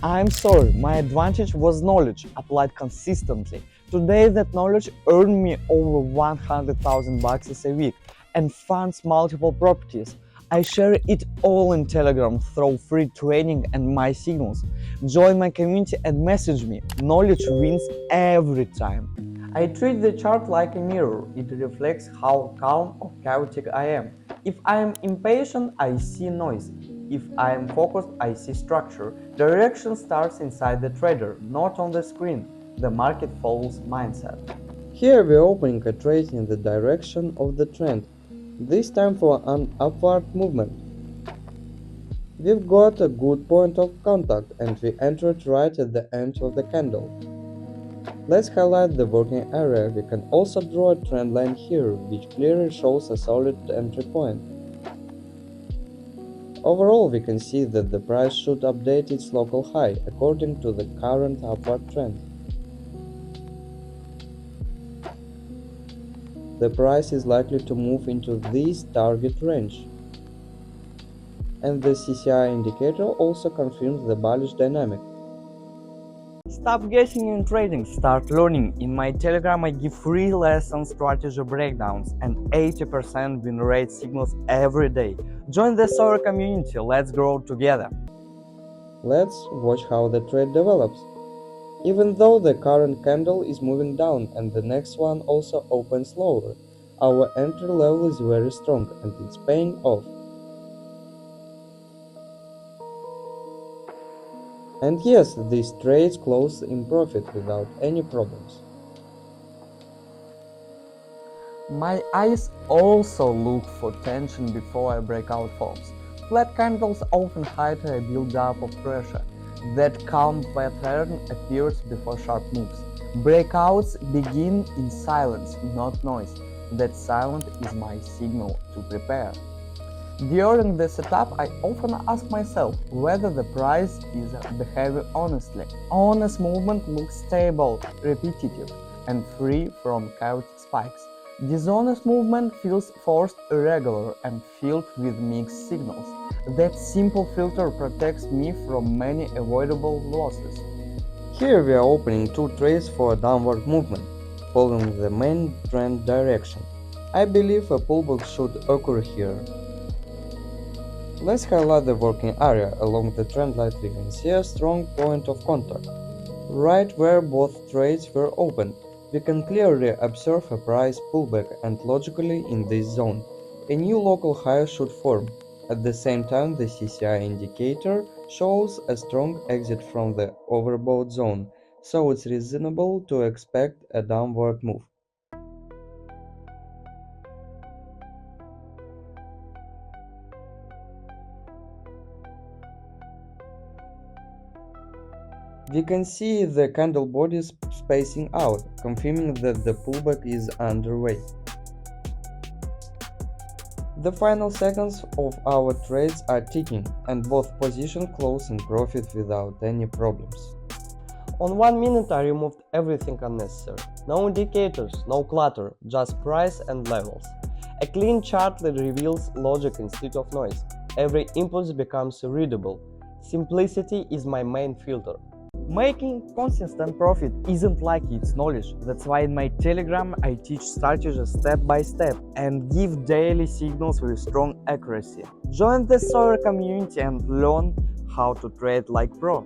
I'm sorry, my advantage was knowledge applied consistently. Today that knowledge earned me over 100,000 bucks a week and funds multiple properties. I share it all in Telegram through free training and my signals. Join my community and message me. Knowledge wins every time. I treat the chart like a mirror. It reflects how calm or chaotic I am. If I am impatient, I see noise. If I am focused, I see structure. Direction starts inside the trader, not on the screen. The market follows mindset. Here we're opening a trade in the direction of the trend, this time for an upward movement. We've got a good point of contact and we entered right at the end of the candle. Let's highlight the working area. We can also draw a trend line here, which clearly shows a solid entry point. Overall, we can see that the price should update its local high according to the current upward trend. The price is likely to move into this target range. And the CCI indicator also confirms the bullish dynamic. Stop guessing in trading, start learning. In my Telegram, I give free lessons, strategy breakdowns, and 80% win rate signals every day. Join the Sawyer community, let's grow together. Let's watch how the trade develops. Even though the current candle is moving down and the next one also opens lower, our entry level is very strong and it's paying off. And yes, these trades close in profit without any problems. My eyes also look for tension before I break out forms. Flat candles often hide a build-up of pressure. That calm pattern appears before sharp moves. Breakouts begin in silence, not noise. That silence is my signal to prepare. During the setup, I often ask myself whether the price is behaving honestly. Honest movement looks stable, repetitive, and free from chaotic spikes. Dishonest movement feels forced, irregular, and filled with mixed signals. That simple filter protects me from many avoidable losses. Here we are opening two trades for a downward movement, following the main trend direction. I believe a pullback should occur here. Let's highlight the working area. Along the trend line we can see a strong point of contact. Right where both trades were opened, we can clearly observe a price pullback and logically in this zone, a new local high should form. At the same time, the CCI indicator shows a strong exit from the overbought zone, so it's reasonable to expect a downward move. We can see the candle bodies spacing out, confirming that the pullback is underway. The final seconds of our trades are ticking, and both positions close in profit without any problems. On 1 minute I removed everything unnecessary. No indicators, no clutter, just price and levels. A clean chart that reveals logic instead of noise. Every impulse becomes readable. Simplicity is my main filter. Making consistent profit isn't like it's knowledge. That's why in my Telegram I teach strategies step by step and give daily signals with strong accuracy. Join the Sawyer community and learn how to trade like pro.